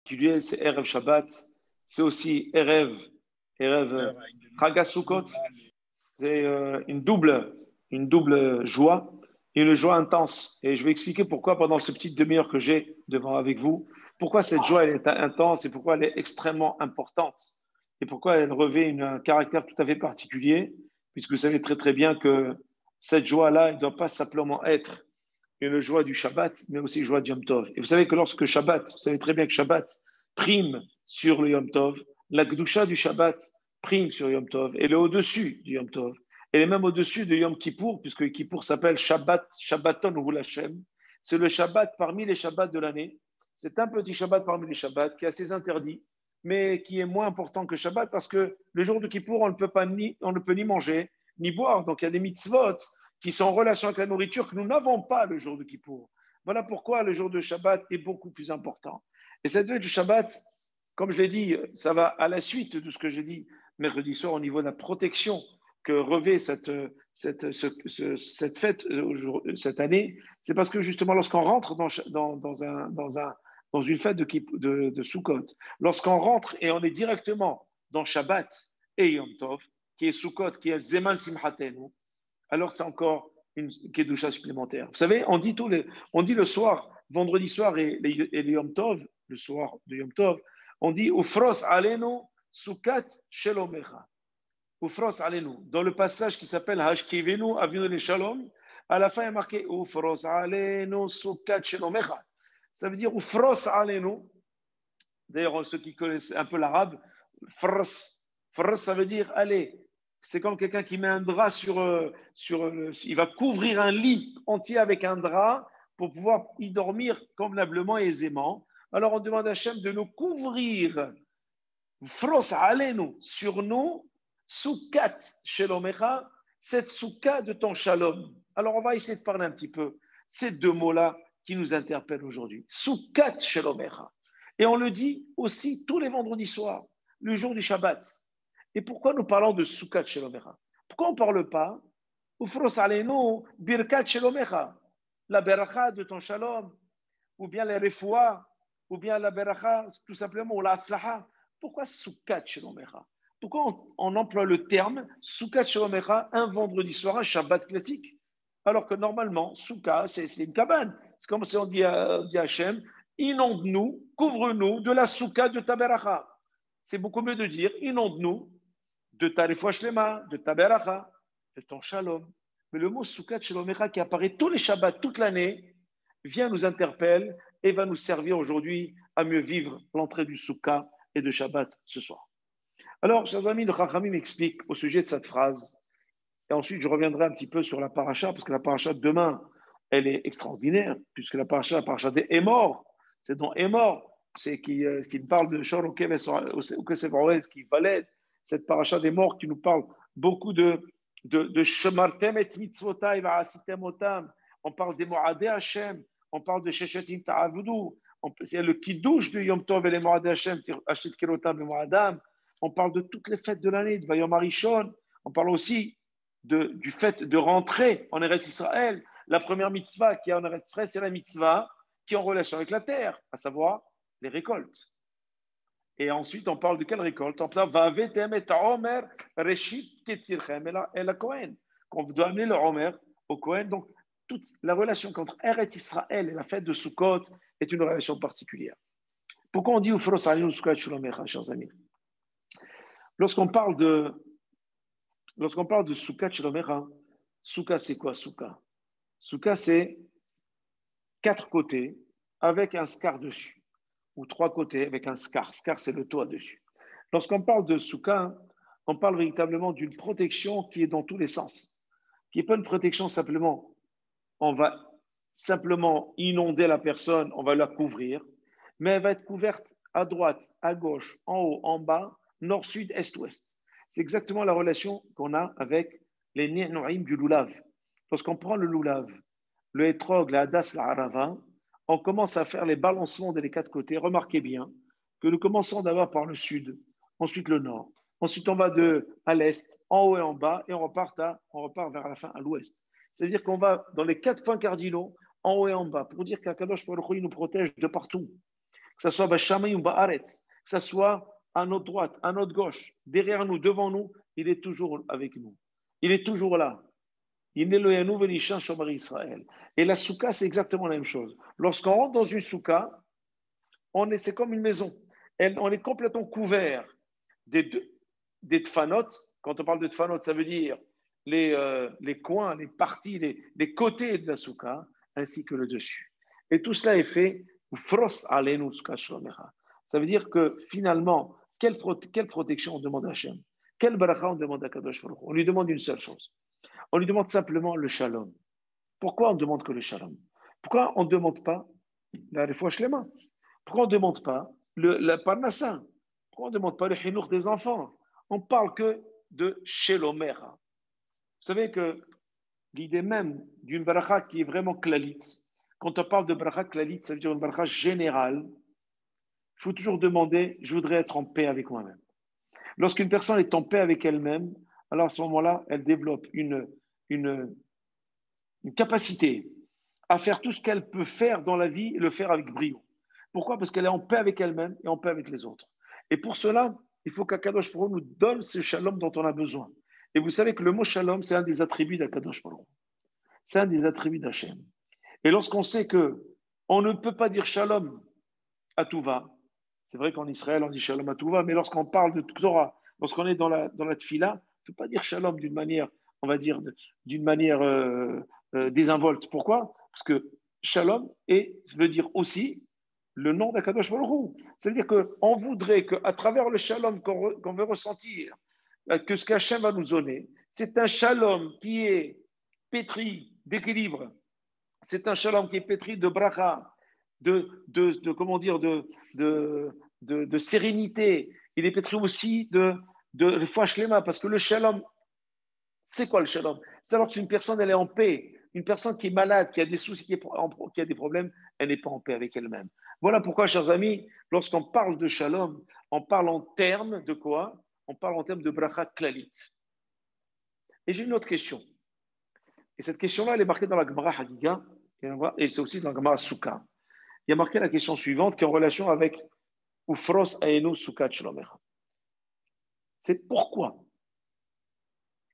particulier, c'est Erev Shabbat, c'est aussi Erev Chag HaSukkot. C'est une double joie, une joie intense. Et je vais expliquer pourquoi pendant ce petit demi-heure que j'ai devant avec vous, pourquoi cette joie elle est intense et pourquoi elle est extrêmement importante et pourquoi elle revêt un caractère tout à fait particulier, puisque vous savez très très bien que cette joie-là, elle ne doit pas simplement être une joie du Shabbat, mais aussi une joie du Yom Tov. Et vous savez que lorsque Shabbat, vous savez très bien que Shabbat prime sur le Yom Tov, la Gdusha du Shabbat prime sur Yom Tov, elle est au-dessus du Yom Tov. Elle est même au-dessus de Yom Kippour, puisque Kippour s'appelle Shabbat, Shabbaton ou Hashem. C'est le Shabbat parmi les Shabbats de l'année. C'est un petit Shabbat parmi les Shabbats qui est assez interdit, mais qui est moins important que Shabbat parce que le jour de Kippour, on ne peut ni manger, ni boire. Donc il y a des mitzvot qui sont en relation avec la nourriture que nous n'avons pas le jour de Kippour. Voilà pourquoi le jour de Shabbat est beaucoup plus important. Et cette veille du Shabbat, comme je l'ai dit, ça va à la suite de ce que j'ai dit mercredi soir au niveau de la protection que revêt cette fête cette année. C'est parce que justement, lorsqu'on rentre dans une fête de Sukkot, lorsqu'on rentre et on est directement dans Shabbat et Yom Tov, qui est Sukkot, qui est Zeman Simchatenu, alors c'est encore une Kedusha supplémentaire. Vous savez, on dit le soir, vendredi soir et le Yom Tov, le soir de Yom Tov, on dit Ufros alenu Sukat Shelomecha. Ufros alenu. Dans le passage qui s'appelle Hashkivenu Avinu le Shalom, à la fin il y a marqué Ufros alenu Sukat Shelomecha. Ça veut dire Ufros alenu. D'ailleurs, ceux qui connaissent un peu l'arabe, Fros, ça veut dire allez. C'est comme quelqu'un qui met un drap il va couvrir un lit entier avec un drap pour pouvoir y dormir convenablement et aisément. Alors on demande à Hachem de nous couvrir, fros alenu, sur nous, soukat shelomecha, cette souka de ton shalom. Alors on va essayer de parler un petit peu ces deux mots-là qui nous interpellent aujourd'hui. Soukat shelomecha. Et on le dit aussi tous les vendredis soirs, le jour du Shabbat. Et pourquoi nous parlons de Sukkot Shelomecha? Pourquoi on ne parle pas Ufros alenu birkat Shelomecha, la beracha de ton shalom, ou bien la refoua, ou bien la beracha, tout simplement, ou la atzlaha? Pourquoi Sukkot Shelomecha? Pourquoi on emploie le terme Sukkot Shelomecha un vendredi soir, un Shabbat classique? Alors que normalement, Sukkah, c'est une cabane. C'est comme si on dit à Hachem, inonde-nous, couvre-nous de la Sukkah de ta beracha. C'est beaucoup mieux de dire, inonde-nous de ta refoua shlema, de ta beracha, de ton shalom. Mais le mot Sukkot Shelomecha qui apparaît tous les Shabbats, toute l'année, vient nous interpeller et va nous servir aujourd'hui à mieux vivre l'entrée du Sukkah et de Shabbat ce soir. Alors, chers amis, le Chachamim m'explique au sujet de cette phrase. Et ensuite, je reviendrai un petit peu sur la paracha, parce que la paracha de demain, elle est extraordinaire, puisque la paracha des Émor, c'est dans Émor, c'est qui parle de Shor Ukesevroez, qui valide cette paracha des morts qui nous parle beaucoup de Shemartem et mitzvotai va'asitem otam. On parle des Moadei Hashem, on parle de Sheshetim ta'avudu, c'est le Kiddush de Yom Tov et les Moadei Hashem, Ashit Kirotam et Moadam. On parle de toutes les fêtes de l'année, de Vayom Arishon. On parle aussi du fait de rentrer en Eretz Israël. La première mitzvah qui est en Eretz Israël, c'est la mitzvah qui est en relation avec la terre, à savoir les récoltes. Et ensuite, on parle de quelle récolte? On parle qu'on doit amener le Omer au Kohen. Donc, toute la relation entre Eretz Israël et la fête de Sukkot est une relation particulière. Pourquoi on dit Ufros alenu Sukkot Shelomecha, chers amis? Lorsqu'on parle de Sukkot Shelomecha, Sukkah, c'est quoi Sukkah? Sukkah, c'est 4 côtés avec un scar dessus, ou 3 côtés avec un scar. Scar, c'est le toit dessus. Lorsqu'on parle de Sukkah, on parle véritablement d'une protection qui est dans tous les sens, qui n'est pas une protection simplement, on va simplement inonder la personne, on va la couvrir, mais elle va être couverte à droite, à gauche, en haut, en bas, nord, sud, est, ouest. C'est exactement la relation qu'on a avec les ni'noïm du loulav. Lorsqu'on prend le loulav, le hétrog, la hadas, la harava, on commence à faire les balancements des 4 côtés. Remarquez bien que nous commençons d'abord par le sud, ensuite le nord. Ensuite, on va à l'est, en haut et en bas, et on repart vers la fin à l'ouest. C'est-à-dire qu'on va dans les 4 points cardinaux, en haut et en bas, pour dire qu'Akadosh Baruch Hu nous protège de partout. que ce soit Bashamay ou Baaretz, que ce soit à notre droite, à notre gauche, derrière nous, devant nous, il est toujours avec nous. Il est toujours là. Il est le Velishan Shomar Israël. Et la soukha, c'est exactement la même chose. Lorsqu'on rentre dans une soukha, c'est comme une maison. On est complètement couvert des tfanot. Quand on parle de tfanot, ça veut dire les coins, les parties, les côtés de la soukha, ainsi que le dessus. Et tout cela est fait. Ça veut dire que finalement, quelle protection on demande à Hachem? Quelle bracha on demande à Kadosh Baruch Hu? On lui demande une seule chose. On lui demande simplement le shalom. Pourquoi on ne demande que le shalom? Pourquoi on ne demande pas la refoua shlema? Pourquoi on ne demande pas la parnassa? Pourquoi on ne demande pas le chinour des enfants? On parle que de shelomer. Vous savez que l'idée même d'une bracha qui est vraiment klalit, quand on parle de bracha klalit, ça veut dire une bracha générale, il faut toujours demander, je voudrais être en paix avec moi-même. Lorsqu'une personne est en paix avec elle-même, alors à ce moment-là, elle développe une capacité à faire tout ce qu'elle peut faire dans la vie et le faire avec brio. Pourquoi? Parce qu'elle est en paix avec elle-même et en paix avec les autres. Et pour cela, il faut qu'Akadosh Baruch Hu nous donne ce shalom dont on a besoin. Et vous savez que le mot shalom, c'est un des attributs d'Akadosh Baruch Hu. C'est un des attributs d'Hachem. Et lorsqu'on sait que on ne peut pas dire shalom à tout va, c'est vrai qu'en Israël, on dit shalom à tout va, mais lorsqu'on parle de Torah, lorsqu'on est dans la tfila, on ne peut pas dire shalom d'une manière, on va dire, d'une manière désinvolte. Pourquoi? Parce que shalom veut dire aussi le nom d'Akadosh Baruch Hu. C'est-à-dire qu'on voudrait qu'à travers le shalom qu'on veut ressentir, que ce qu'Hachem va nous donner, c'est un shalom qui est pétri d'équilibre. C'est un shalom qui est pétri de bracha, comment dire, de sérénité. Il est pétri aussi de foi shlema, parce que le shalom, c'est quoi le shalom? C'est alors qu'une personne, elle est en paix. Une personne qui est malade, qui a des soucis, qui a des problèmes, elle n'est pas en paix avec elle-même. Voilà pourquoi, chers amis, lorsqu'on parle de shalom, on parle en termes de quoi? On parle en termes de bracha klalit. Et j'ai une autre question. Et cette question-là, elle est marquée dans la Gemara Hagiga, et c'est aussi dans la Gemara Souka. Il y a marqué la question suivante qui est en relation avec Ufros Aenu Soukat Shlomer. C'est pourquoi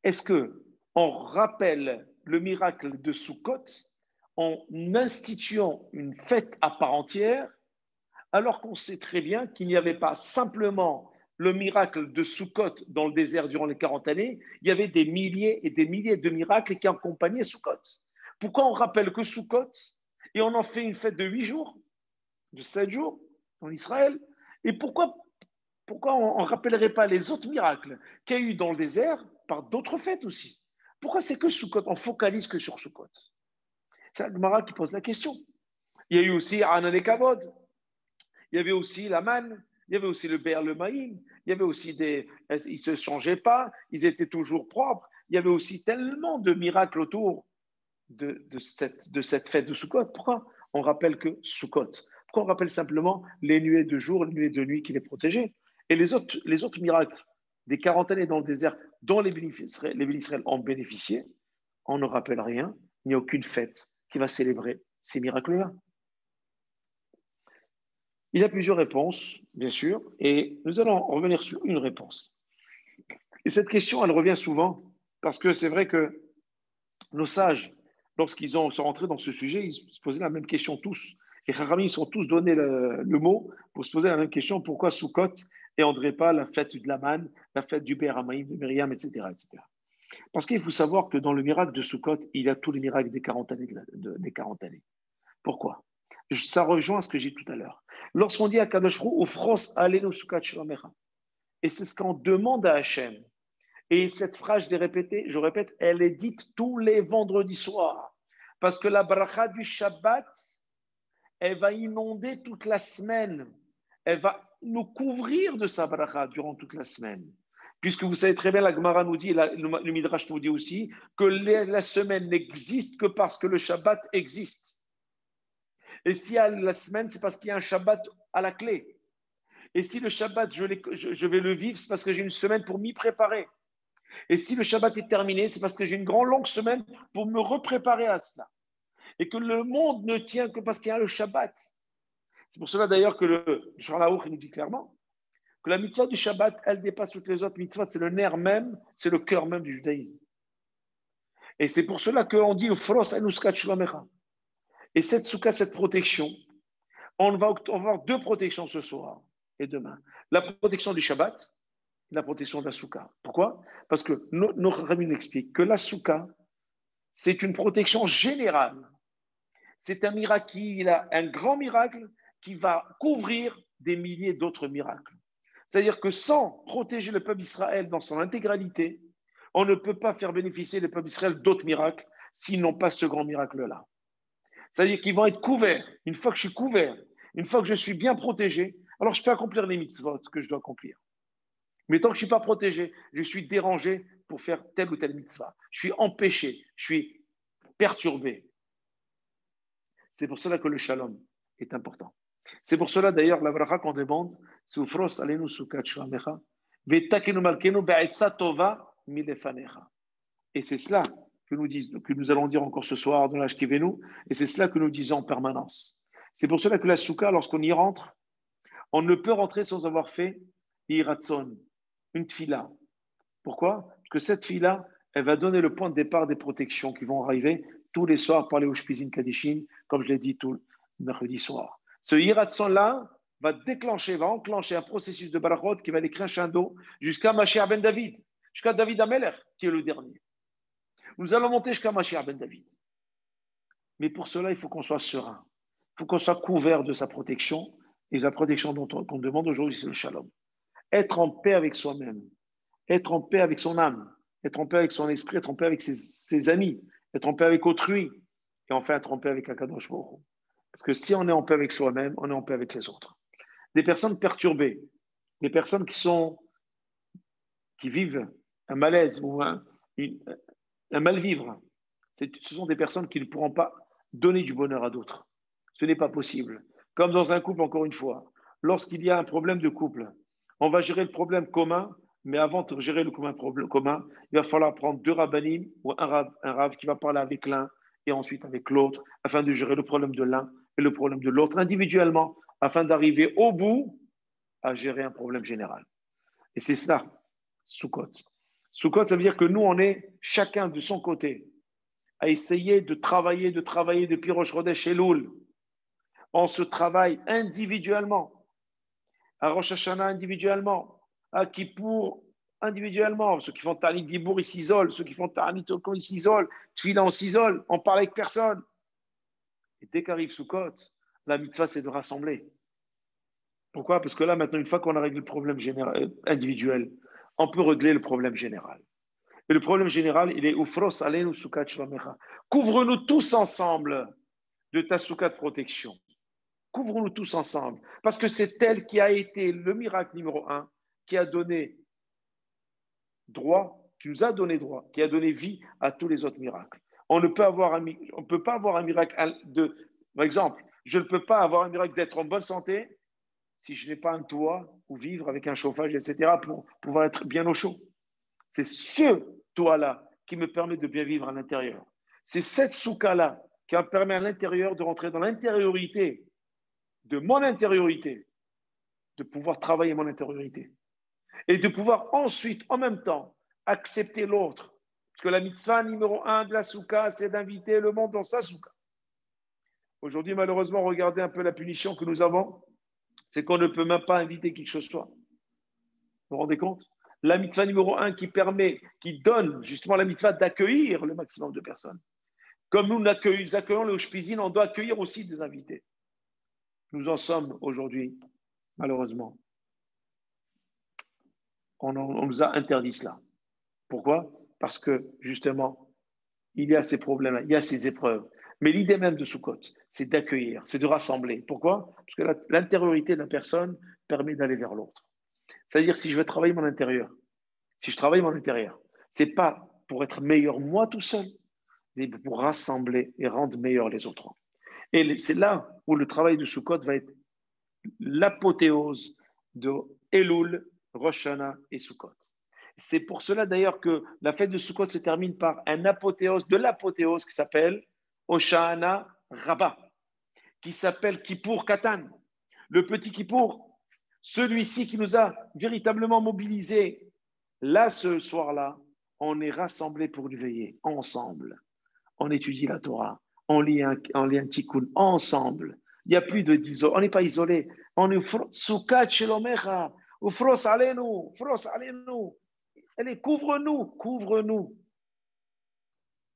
est-ce que on rappelle le miracle de Sukkot en instituant une fête à part entière, alors qu'on sait très bien qu'il n'y avait pas simplement le miracle de Sukkot dans le désert durant les 40 années, il y avait des milliers et des milliers de miracles qui accompagnaient Sukkot. Pourquoi on rappelle que Sukkot et on en fait une fête de 8 jours, de 7 jours en Israël? Et pourquoi on ne rappellerait pas les autres miracles qu'il y a eu dans le désert par d'autres fêtes aussi? Pourquoi c'est que Sukkot? On focalise que sur Sukkot. C'est Agmara qui pose la question. Il y a eu aussi Anan et Kavod. Il y avait aussi la manne. Il y avait aussi le Be'er le Maïm. Il y avait aussi ils ne se changeaient pas. Ils étaient toujours propres. Il y avait aussi tellement de miracles autour de cette fête de Sukkot. Pourquoi on rappelle que Sukkot? Pourquoi on rappelle simplement les nuées de jour, les nuées de nuit qui les protégeaient? Et les autres miracles des 40 années dans le désert dont les Israël ont bénéficié, on ne rappelle rien, il n'y a aucune fête qui va célébrer ces miracles-là. Il y a plusieurs réponses, bien sûr, et nous allons revenir sur une réponse. Et cette question, elle revient souvent, parce que c'est vrai que nos sages, lorsqu'ils sont rentrés dans ce sujet, ils se posaient la même question tous. Et Chachamim, ils sont tous donné le mot pour se poser la même question, pourquoi Sukkot et on ne dirait pas la fête de la manne, la fête du Be'er Hamaïm, de Myriam, etc., etc. Parce qu'il faut savoir que dans le miracle de Sukkot, il y a tous les miracles des 40 années. Des 40 années. Pourquoi? Ça rejoint ce que j'ai dit tout à l'heure. Lorsqu'on dit à Kadosh Baruch Hu, Ufros alenu Sukkot shlomecha, et c'est ce qu'on demande à Hachem. Et cette phrase, je répète, elle est dite tous les vendredis soirs. Parce que la bracha du Shabbat, elle va inonder toute la semaine. Elle va nous couvrir de sa bracha durant toute la semaine. Puisque vous savez très bien, la Gemara nous dit, le Midrash nous dit aussi, que la semaine n'existe que parce que le Shabbat existe. Et s'il y a la semaine, c'est parce qu'il y a un Shabbat à la clé. Et si le Shabbat, je vais le vivre, c'est parce que j'ai une semaine pour m'y préparer. Et si le Shabbat est terminé, c'est parce que j'ai une grande longue semaine pour me repréparer à cela. Et que le monde ne tient que parce qu'il y a le Shabbat. C'est pour cela d'ailleurs que le Shulchan Aruch nous dit clairement que la mitzvah du Shabbat, elle dépasse toutes les autres mitzvahs. C'est le nerf même, c'est le cœur même du judaïsme. Et c'est pour cela qu'on dit Ufros Anuskat Shlomecha. Et cette soukha, cette protection, on va avoir deux protections ce soir et demain. La protection du Shabbat et la protection de la soukha. Pourquoi? Parce que nos Chachamim expliquent que la soukha, c'est une protection générale. C'est un miracle, il a un grand miracle qui va couvrir des milliers d'autres miracles. C'est-à-dire que sans protéger le peuple d'Israël dans son intégralité, on ne peut pas faire bénéficier le peuple d'Israël d'autres miracles s'ils n'ont pas ce grand miracle-là. C'est-à-dire qu'ils vont être couverts. Une fois que je suis couvert, une fois que je suis bien protégé, alors je peux accomplir les mitzvot que je dois accomplir. Mais tant que je ne suis pas protégé, je suis dérangé pour faire telle ou telle mitzvah. Je suis empêché, je suis perturbé. C'est pour cela que le shalom est important. C'est pour cela d'ailleurs la bracha qu'on demande, c'est ufros alenu sukat shuamecha, vetakenu malkenu be'etza tova milefanecha. Et c'est cela que nous allons dire encore ce soir dans l'âge qui vient nous, et c'est cela que nous disons en permanence. C'est pour cela que la soukha, lorsqu'on y rentre, on ne peut rentrer sans avoir fait iratzon, une tfila. Pourquoi? Parce que cette tfila, elle va donner le point de départ des protections qui vont arriver tous les soirs par les Ushpizin Kadishin, comme je l'ai dit tout le mercredi soir. Ce iratzon-là va enclencher un processus de barachot qui va aller crescendo jusqu'à Mashiach ben David, jusqu'à David Amelech, qui est le dernier. Nous allons monter jusqu'à Mashiach ben David. Mais pour cela, il faut qu'on soit serein. Il faut qu'on soit couvert de sa protection. Et la protection qu'on demande aujourd'hui, c'est le shalom. Être en paix avec soi-même. Être en paix avec son âme. Être en paix avec son esprit. Être en paix avec ses amis. Être en paix avec autrui. Et enfin, être en paix avec Akadosh Baruch Hu. Parce que si on est en paix avec soi-même, on est en paix avec les autres. Des personnes perturbées. Des personnes qui vivent un malaise ou un mal-vivre. Ce sont des personnes qui ne pourront pas donner du bonheur à d'autres. Ce n'est pas possible. Comme dans un couple, encore une fois, lorsqu'il y a un problème de couple, on va gérer le problème commun, mais avant de gérer le problème commun, il va falloir prendre deux rabbinim ou un rav qui va parler avec l'un et ensuite avec l'autre, afin de gérer le problème de l'un et le problème de l'autre individuellement, afin d'arriver au bout à gérer un problème général. Et c'est ça, Sukkot. Sukkot, ça veut dire que nous, on est chacun de son côté à essayer de travailler depuis Rosh Chodesh Elul. On se travaille individuellement. À Rosh Hashanah individuellement. À Kippour individuellement. Ceux qui font Ta'anit Dibour, ils s'isolent. Ceux qui font Ta'anit Okon, ils s'isolent. Tfila, on s'isole. On parle avec personne. Et dès qu'arrive Sukkot, la mitzvah, c'est de rassembler. Pourquoi? Parce que là, maintenant, une fois qu'on a réglé le problème individuel, on peut régler le problème général. Et le problème général, il est Ufros alenu sukat shlomecha. Couvre-nous tous ensemble de ta soukha de protection. Couvre-nous tous ensemble. Parce que c'est elle qui a été le miracle numéro 1, qui a donné droit, qui nous a donné droit, qui a donné vie à tous les autres miracles. On ne peut pas avoir un miracle par exemple, je ne peux pas avoir un miracle d'être en bonne santé si je n'ai pas un toit où vivre avec un chauffage, etc., pour pouvoir être bien au chaud. C'est ce toit-là qui me permet de bien vivre à l'intérieur. C'est cette soukha-là qui me permet à l'intérieur de rentrer dans l'intériorité de mon intériorité, de pouvoir travailler mon intériorité et de pouvoir ensuite, en même temps, accepter l'autre. Parce que la mitzvah numéro 1 de la soukha, c'est d'inviter le monde dans sa soukha. Aujourd'hui, malheureusement, regardez un peu la punition que nous avons, c'est qu'on ne peut même pas inviter qui que ce soit. Vous vous rendez compte? La mitzvah numéro 1 qui donne justement la mitzvah d'accueillir le maximum de personnes. Comme nous accueillons le Ushpizin, on doit accueillir aussi des invités. Nous en sommes aujourd'hui, malheureusement. On nous a interdit cela. Pourquoi? Parce que, justement, il y a ces problèmes, il y a ces épreuves. Mais l'idée même de Sukkot, c'est d'accueillir, c'est de rassembler. Pourquoi? Parce que l'intériorité de la personne permet d'aller vers l'autre. C'est-à-dire, si je veux travailler mon intérieur, si je travaille mon intérieur, ce n'est pas pour être meilleur moi tout seul, c'est pour rassembler et rendre meilleurs les autres. Et c'est là où le travail de Sukkot va être l'apothéose de Elul, Rosh Hashanah et Sukkot. C'est pour cela d'ailleurs que la fête de Sukkot se termine par un apothéose de l'apothéose qui s'appelle Hoshana Rabbah, qui s'appelle Kippour Katan. Le petit Kippour, celui-ci qui nous a véritablement mobilisés, là, ce soir-là, on est rassemblés pour lui veiller, ensemble. On étudie la Torah, on lit un tikkun, ensemble. Il n'y a plus de d'isolé, on n'est pas isolé. On est Soukat Shelomecha, ou Fros Alenu. Allez, couvre-nous, couvre-nous.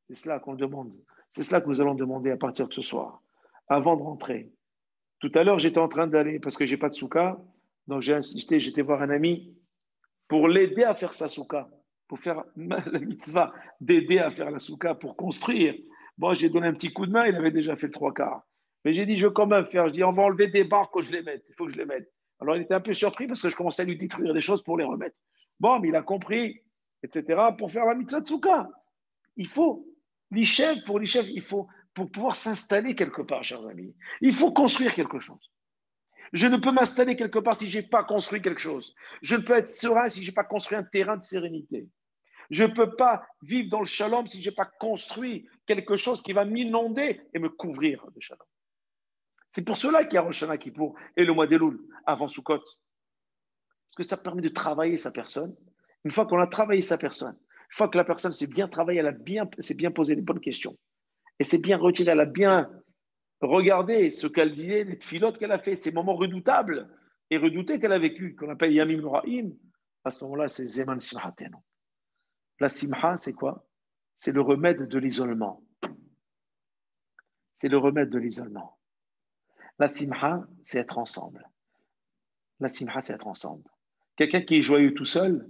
C'est cela qu'on demande. C'est cela que nous allons demander à partir de ce soir, avant de rentrer. Tout à l'heure, j'étais en train d'aller, parce que je n'ai pas de souka, donc j'ai insisté, j'étais voir un ami pour l'aider à faire sa souka, pour faire la mitzvah, d'aider à faire la souka, pour construire. Bon, j'ai donné un petit coup de main, il avait déjà fait le trois quarts. Mais j'ai dit, je veux quand même faire. Je dis, on va enlever des barres que je les mette. Il faut que je les mette. Alors, il était un peu surpris parce que je commençais à lui détruire des choses pour les remettre. Bon, mais il a compris, etc., pour faire la mitzvah de souka. Il faut, pour l'Ichef, il faut, pour pouvoir s'installer quelque part, chers amis, il faut construire quelque chose. Je ne peux m'installer quelque part si je n'ai pas construit quelque chose. Je ne peux être serein si je n'ai pas construit un terrain de sérénité. Je ne peux pas vivre dans le shalom si je n'ai pas construit quelque chose qui va m'inonder et me couvrir de shalom. C'est pour cela qu'il y a Rosh Hashanah Kippour et le mois d'Elul avant Sukkot. Parce que ça permet de travailler sa personne. Une fois qu'on a travaillé sa personne, une fois que la personne s'est bien travaillée, s'est bien posé les bonnes questions, et s'est bien retirée, elle a bien regardé ce qu'elle disait, les tfilotes qu'elle a fait, ces moments redoutables et redoutés qu'elle a vécu, qu'on appelle Yamim Noraim, à ce moment-là, c'est Zeman Simhatenu. La Simha, c'est quoi? C'est le remède de l'isolement. C'est le remède de l'isolement. La Simha, c'est être ensemble. La Simha, c'est être ensemble. Quelqu'un qui est joyeux tout seul,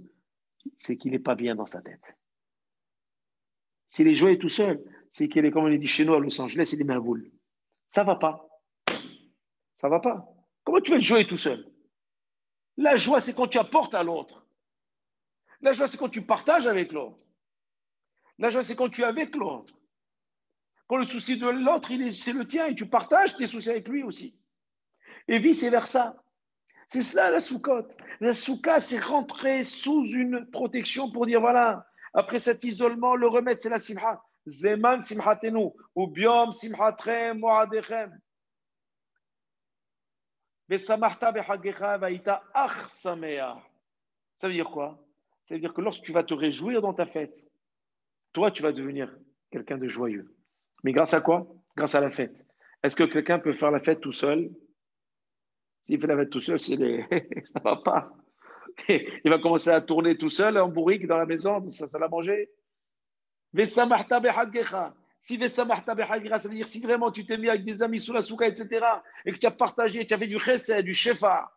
c'est qu'il n'est pas bien dans sa tête. S'il est joyeux tout seul, c'est qu'il est, comme on dit chez nous à Los Angeles, il est merboule. Ça va pas. Ça va pas. Comment tu vas être joyeux tout seul? La joie, c'est quand tu apportes à l'autre. La joie, c'est quand tu partages avec l'autre. La joie, c'est quand tu es avec l'autre. Quand le souci de l'autre, c'est le tien et tu partages tes soucis avec lui aussi. Et vice-versa. C'est cela la soukote. La souka, c'est rentrer sous une protection pour dire voilà, après cet isolement, le remède, c'est la simha. Zeman simhatenu, ou biom simhatrem moadechem. Besamachta behagecha vaïta ach samea. Ça veut dire quoi? Ça veut dire que lorsque tu vas te réjouir dans ta fête, toi, tu vas devenir quelqu'un de joyeux. Mais grâce à quoi? Grâce à la fête. Est-ce que quelqu'un peut faire la fête tout seul? S'il fait la fête tout seul, ça ne va pas. Il va commencer à tourner tout seul en bourrique dans la maison, ça l'a mangé. Si Vesamachta behagecha, ça veut dire si vraiment tu t'es mis avec des amis sous la souka, etc., et que tu as partagé, tu as fait du chesed, du shefa,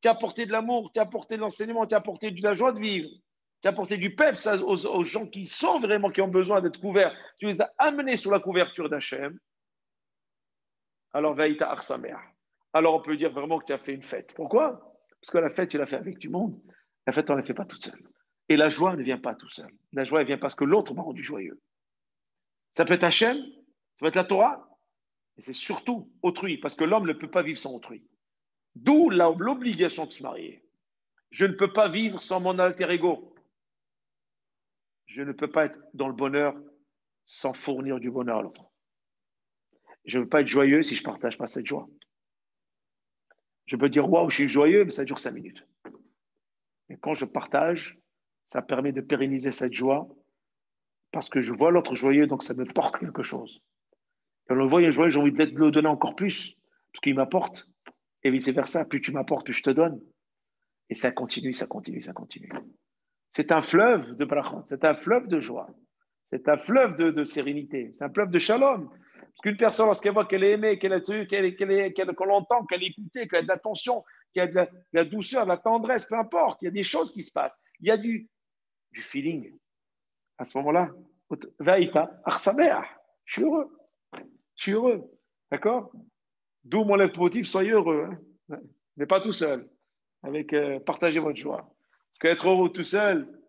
tu as apporté de l'amour, tu as apporté de l'enseignement, tu as apporté de la joie de vivre, tu as apporté du peps aux gens qui sont vraiment, qui ont besoin d'être couverts. Tu les as amenés sous la couverture d'Hachem. Alors, Vaïta Arsamer. Alors, on peut dire vraiment que tu as fait une fête. Pourquoi? Parce que la fête, tu l'as fait avec du monde. La fête, on ne la fait pas toute seule. Et la joie ne vient pas tout seul. La joie, elle vient parce que l'autre m'a rendu joyeux. Ça peut être Hachem, ça peut être la Torah, et c'est surtout autrui, parce que l'homme ne peut pas vivre sans autrui. D'où l'obligation de se marier. Je ne peux pas vivre sans mon alter ego. Je ne peux pas être dans le bonheur sans fournir du bonheur à l'autre. Je ne veux pas être joyeux si je ne partage pas cette joie. Je peux dire waouh, je suis joyeux, mais ça dure 5 minutes. Et quand je partage, ça permet de pérenniser cette joie parce que je vois l'autre joyeux, donc ça me porte quelque chose. Quand on le voit joyeux, j'ai envie de le donner encore plus parce qu'il m'apporte. Et vice-versa, plus tu m'apportes, plus je te donne. Et ça continue, ça continue, ça continue. C'est un fleuve de brachot, c'est un fleuve de joie, c'est un fleuve de sérénité, c'est un fleuve de shalom. Parce qu'une personne, lorsqu'elle voit qu'elle est aimée, qu'on l'entend, qu'elle est écoutée, qu'elle a de l'attention, qu'il y a de la douceur, de la tendresse, peu importe, il y a des choses qui se passent, il y a du feeling. À ce moment-là, Vaïta, Arsamer, je suis heureux, je suis heureux. D'accord? D'où mon leitmotiv, soyez heureux, hein? Mais pas tout seul, avec partagez votre joie. Parce qu'être heureux tout seul,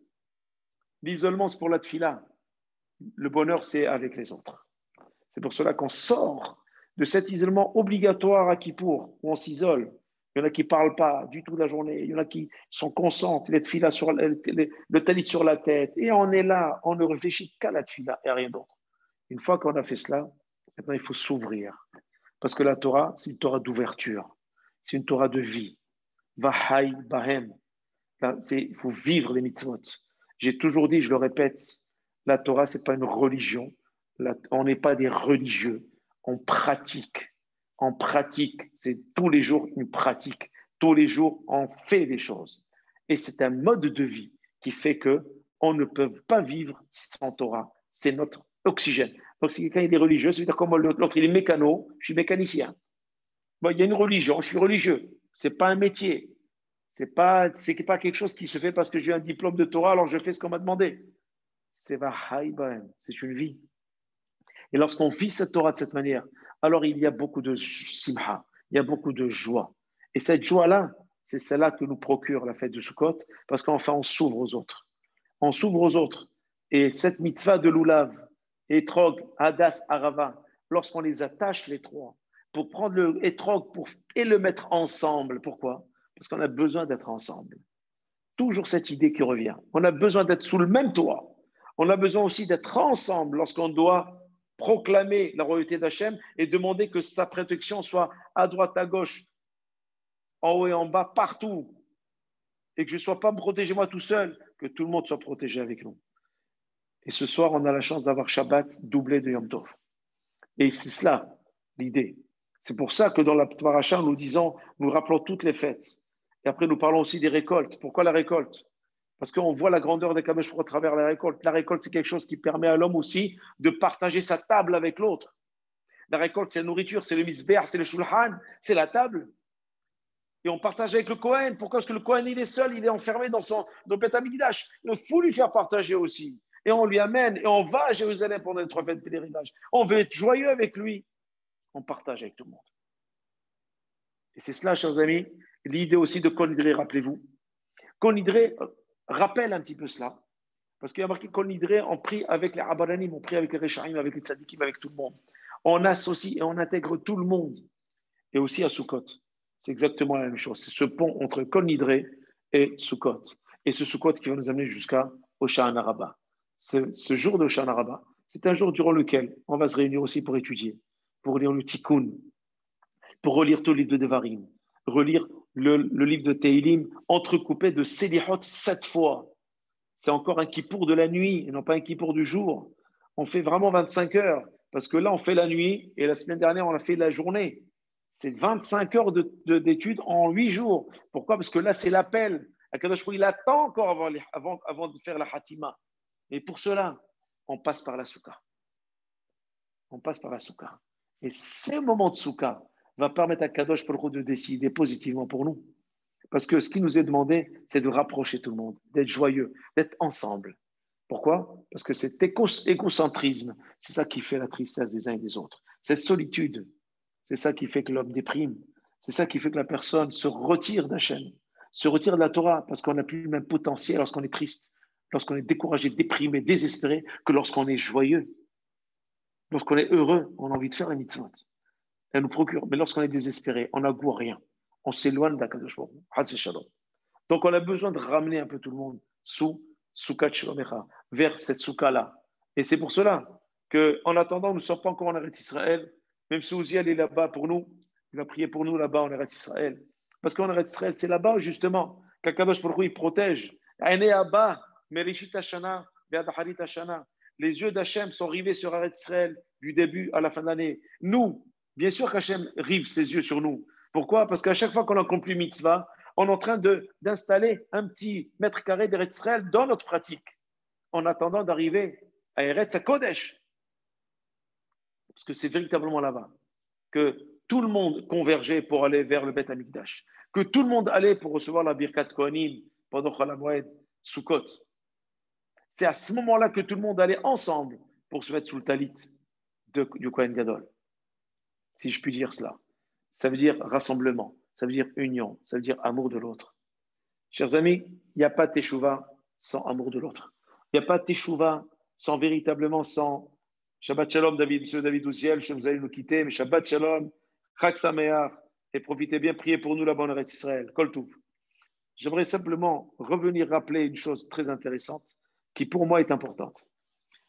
l'isolement, c'est pour la tfila. Le bonheur, c'est avec les autres. C'est pour cela qu'on sort de cet isolement obligatoire à Kippour, où on s'isole. Il y en a qui ne parlent pas du tout de la journée. Il y en a qui sont conscients, les tfilas sur le talit sur la tête. Et on est là, on ne réfléchit qu'à la tfila et à rien d'autre. Une fois qu'on a fait cela, maintenant il faut s'ouvrir. Parce que la Torah, c'est une Torah d'ouverture. c'est une Torah de vie. Vahai bahem. Il faut vivre les mitzvot. J'ai toujours dit, je le répète, la Torah, ce n'est pas une religion. On n'est pas des religieux. On pratique. On pratique. C'est tous les jours une pratique. Tous les jours, on fait des choses. Et c'est un mode de vie qui fait qu'on ne peut pas vivre sans Torah. C'est notre oxygène. Donc, si quelqu'un est religieux, ça veut dire comme l'autre, il est mécano, je suis mécanicien. Bon, il y a une religion, je suis religieux. Ce n'est pas un métier. C'est pas quelque chose qui se fait parce que j'ai un diplôme de Torah, alors je fais ce qu'on m'a demandé. C'est une vie. Et lorsqu'on vit cette Torah de cette manière, alors il y a beaucoup de simha, il y a beaucoup de joie. Et cette joie-là, c'est celle-là que nous procure la fête de Sukkot, parce qu'enfin on s'ouvre aux autres. On s'ouvre aux autres. Et cette mitzvah de Lulav, Etrog, Hadas, Arava, lorsqu'on les attache les trois, pour prendre le Etrog et le mettre ensemble, pourquoi? Parce qu'on a besoin d'être ensemble. Toujours cette idée qui revient. On a besoin d'être sous le même toit. On a besoin aussi d'être ensemble lorsqu'on doit proclamer la royauté d'Hachem et demander que sa protection soit à droite, à gauche, en haut et en bas, partout. Et que je ne sois pas protégé moi tout seul, que tout le monde soit protégé avec nous. Et ce soir, on a la chance d'avoir Shabbat doublé de Yom Tov. Et c'est cela, l'idée. C'est pour ça que dans la Paracha, nous rappelons toutes les fêtes. Et après, nous parlons aussi des récoltes. Pourquoi la récolte? Parce qu'on voit la grandeur des Kadosh à travers la récolte. La récolte, c'est quelque chose qui permet à l'homme aussi de partager sa table avec l'autre. La récolte, c'est la nourriture, c'est le misber, c'est le shulchan, c'est la table. Et on partage avec le Kohen. Pourquoi? Parce que le Kohen, il est seul, il est enfermé dans Beth Amikdash. Il faut lui faire partager aussi. Et on lui amène, et on va à Jérusalem pendant les 3 fêtes de pèlerinage. On veut être joyeux avec lui. On partage avec tout le monde. Et c'est cela, chers amis, l'idée aussi de Kol Nidre, rappelez-vous. Kol Nidre rappelle un petit peu cela. Parce qu'il y a marqué Kol Nidre, on prie avec les Abadanim, on prie avec les Rechaim, avec les Tzadikim, avec tout le monde. On associe et on intègre tout le monde. Et aussi à Sukkot. C'est exactement la même chose. C'est ce pont entre Kol Nidre et Sukkot. Et ce Sukkot qui va nous amener jusqu'à Hoshana Rabbah. Ce jour de Hoshana Rabbah, c'est un jour durant lequel on va se réunir aussi pour étudier, pour lire le Tikkun, pour relire tout le livre de Devarim, relire le livre de Teilim, entrecoupé de Selihot 7 fois. C'est encore un kippour de la nuit et non pas un kippour du jour. On fait vraiment 25 heures, parce que là, on fait la nuit et la semaine dernière, on a fait la journée. C'est 25 heures d'études en 8 jours. Pourquoi? Parce que là, c'est l'appel. Akadosh Baruch Hu, il attend encore avant de faire la Hatima. Et pour cela, on passe par la Souka. On passe par la Souka. Et ce moment de Souka va permettre à Kadosh Baruch Hu de décider positivement pour nous. Parce que ce qui nous est demandé, c'est de rapprocher tout le monde, d'être joyeux, d'être ensemble. Pourquoi? Parce que cet égocentrisme, c'est ça qui fait la tristesse des uns et des autres. Cette solitude, c'est ça qui fait que l'homme déprime. C'est ça qui fait que la personne se retire d'Hachem, se retire de la Torah, parce qu'on n'a plus le même potentiel lorsqu'on est triste, lorsqu'on est découragé, déprimé, désespéré, que lorsqu'on est joyeux. Lorsqu'on est heureux, on a envie de faire la mitzvot. Elle nous procure. Mais lorsqu'on est désespéré, on n'a goût à rien. On s'éloigne d'Akadosh Baruch Hu. Donc on a besoin de ramener un peu tout le monde sous Soukat Shlomecha, vers cette Souka-là. Et c'est pour cela qu'en attendant, nous ne sommes pas encore en Eretz Israël. Même si Ouziel est là-bas pour nous, il va prier pour nous là-bas en Eretz Israël. Parce qu'en Eretz Israël, c'est là-bas justement qu'Akadosh Baruch Hu il protège. Les yeux d'Hachem sont rivés sur Eretz Israël du début à la fin de l'année. Nous, bien sûr qu'Hachem rive ses yeux sur nous. Pourquoi? Parce qu'à chaque fois qu'on accomplit mitzvah, on est en train d'installer un petit mètre carré d'Eretz Israël dans notre pratique, en attendant d'arriver à Eretz HaKodesh. Parce que c'est véritablement là-bas que tout le monde convergeait pour aller vers le Beth Amikdash, que tout le monde allait pour recevoir la Birkat Kohanim pendant Chol HaMoed, Sukkot. C'est à ce moment-là que tout le monde allait ensemble pour se mettre sous le talit du Kohen Gadol. Si je puis dire cela. Ça veut dire rassemblement, ça veut dire union, ça veut dire amour de l'autre. Chers amis, il n'y a pas de teshuva sans amour de l'autre. Il n'y a pas de teshuva sans Shabbat Shalom, Monsieur David Ouziel, vous allez nous quitter, mais Shabbat Shalom, Chag Sameach, et profitez bien, priez pour nous là-bas en Eretz Israël. Kol Tuv. J'aimerais simplement revenir rappeler une chose très intéressante qui pour moi est importante.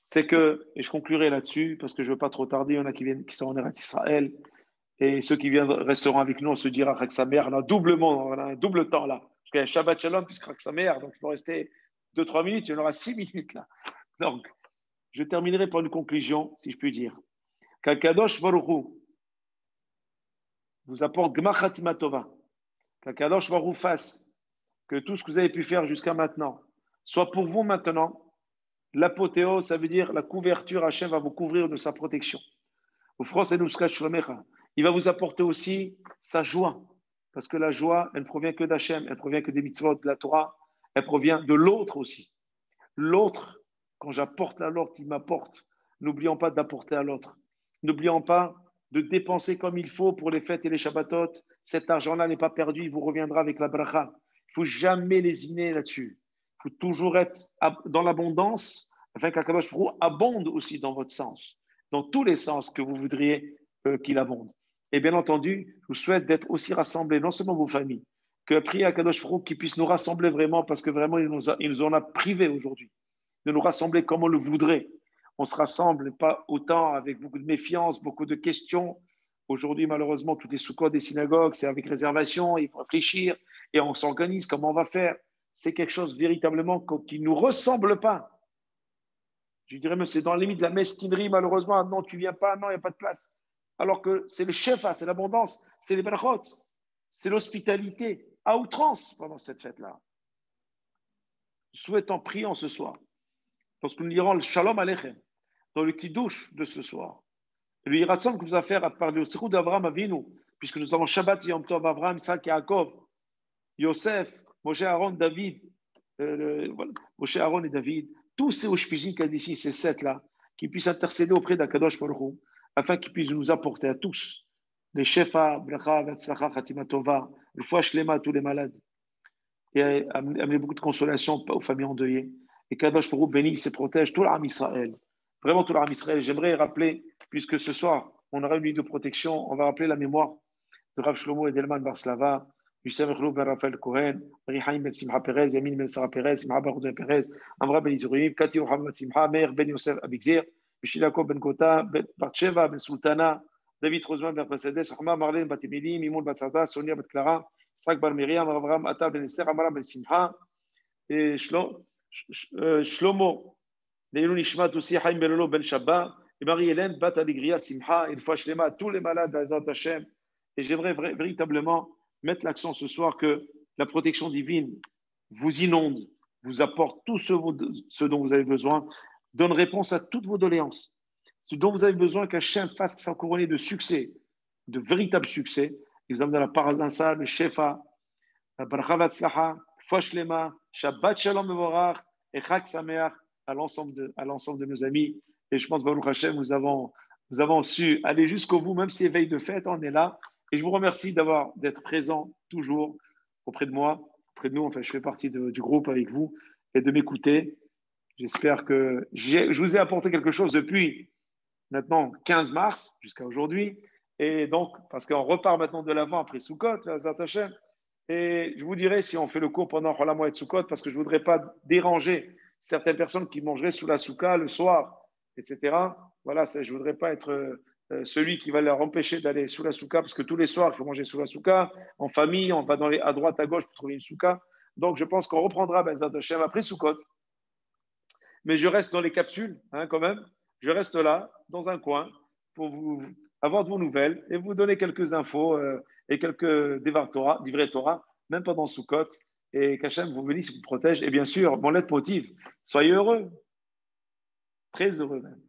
C'est que, et je conclurai là-dessus parce que je ne veux pas trop tarder, il y en a qui sont en Eretz Israël, Et ceux qui viennent resteront avec nous, on se dira Chag Sameach. On a un double temps là. Parce qu'il y a Shabbat Shalom plus Chag Sameach, donc il faut rester 2-3 minutes, il y en aura 6 minutes là. Donc, je terminerai par une conclusion, si je puis dire. Qu'Akadosh Baruch Hu vous apporte Gmar Chatima Tova. Qu'Akadosh Baruch Hu fasse que tout ce que vous avez pu faire jusqu'à maintenant soit pour vous maintenant l'apothéose, ça veut dire la couverture. Hachem va vous couvrir de sa protection. Il va vous apporter aussi sa joie, parce que la joie, elle ne provient que d'Hachem, elle provient que des mitzvot, de la Torah, elle provient de l'autre aussi. L'autre, quand j'apporte à l'autre, il m'apporte. N'oublions pas d'apporter à l'autre. N'oublions pas de dépenser comme il faut pour les fêtes et les Shabbatot. Cet argent-là n'est pas perdu, il vous reviendra avec la bracha. Il ne faut jamais lésiner là-dessus. Il faut toujours être dans l'abondance, afin qu'Akadosh Baruch Hu abonde aussi dans votre sens, dans tous les sens que vous voudriez qu'il abonde. Et bien entendu, je vous souhaite d'être aussi rassemblés, non seulement vos familles, que prier à Kadosh Baruch Hu qu'il puisse nous rassembler vraiment, parce que vraiment, il nous en a privés aujourd'hui, de nous rassembler comme on le voudrait. On se rassemble pas autant avec beaucoup de méfiance, beaucoup de questions. Aujourd'hui, malheureusement, toutes les soukot des synagogues, c'est avec réservation, il faut réfléchir, et on s'organise, comment on va faire. C'est quelque chose véritablement qui ne nous ressemble pas. Je dirais même, c'est dans la limite de la mesquinerie, malheureusement. Ah non, tu ne viens pas, non, il n'y a pas de place. Alors que c'est le shefa, c'est l'abondance, c'est les berachot, c'est l'hospitalité à outrance pendant cette fête-là. Souhaitant, prions ce soir, lorsque nous lirons le Shalom Aleichem, dans le Kiddush de ce soir, le Yiratzon que vous a fait à parler au Sechut d'Avraham Avinu, puisque nous avons Shabbat, Yom Tov, Avraham, Isaac, Yaakov, Yosef, Moshe, Aaron, David, Moshe, Aaron et David, tous ces Oshpijim qu'il y a d'ici, ces 7-là, qui puissent intercéder auprès d'Akadosh Baruch Hu, afin qu'ils puissent nous apporter à tous les Shefa, Bracha, Vetzlacha, Khatima Tova, le Foua Shlema à tous les malades, et amener beaucoup de consolation aux familles endeuillées. Et Kadosh Baruch Hu bénisse et protège tout l'Am Israël. Vraiment tout l'Am Israël. J'aimerais rappeler, puisque ce soir, on aura une nuit de protection, on va rappeler la mémoire de Rav Shlomo Edelman Barslava, Lucien Merlot Ben Raphaël Cohen, Marie-Haïm Ben Simcha Perez, Yamin Ben Sarah Perez, Simcha Baruch Ben Perez, Amra Ben Izrouim, Kati Mohamed Simcha, Meir Ben Yosef Abigzir, Mishilako Ben Kota, Ben Bartsheva Ben Sultana, David Roseman Ben Mercedes, Rahma Marlène Batimili, Mimoun Batsada, Sonia Ben Clara, Sak Bar Miriam, Avram Atta Ben Esther, Amara Ben Simcha, et Shlomo, Leilou Nishmat aussi, Haïm Ben Lolo Ben Shabba, et Marie-Hélène Bat Aligria Simcha, et une fois Shlema, tous les malades d'Azat Hashem. Et j'aimerais véritablement mettre l'accent ce soir que la protection divine vous inonde, vous apporte tout ce dont vous avez besoin, donne réponse à toutes vos doléances. Ce dont vous avez besoin qu'Hachem fasse sa couronnée de succès, de véritable succès. Il vous amène à la Parazansa, le Shefa, la Bracha Vatzlacha, Foua Shlema, Shabbat Shalom Mevorach et Chag Sameach à l'ensemble de nos amis. Et je pense, Baruch Hashem, nous avons su aller jusqu'au bout, même si c'est veille de fête, on est là. Et je vous remercie d'être présent toujours auprès de moi, auprès de nous. Enfin, je fais partie du groupe avec vous et de m'écouter. J'espère que je vous ai apporté quelque chose depuis maintenant 15 mars jusqu'à aujourd'hui. Et donc, parce qu'on repart maintenant de l'avant après Sukkot, et je vous dirai si on fait le cours pendant Cholam et Sukkot, parce que je ne voudrais pas déranger certaines personnes qui mangeraient sous la souka le soir, etc. Voilà, je ne voudrais pas être celui qui va leur empêcher d'aller sous la souka, parce que tous les soirs, il faut manger sous la souka, en famille, on va à droite, à gauche pour trouver une souka. Donc, je pense qu'on reprendra Bezat Hashem après Sukkot. Mais je reste dans les capsules, quand même. Je reste là, dans un coin, pour vous avoir de vos nouvelles et vous donner quelques infos et quelques divrei Torah, même pendant Sukkot. Et qu'Hachem vous bénisse, vous protège. Et bien sûr, mon lettre motive, soyez heureux, très heureux même.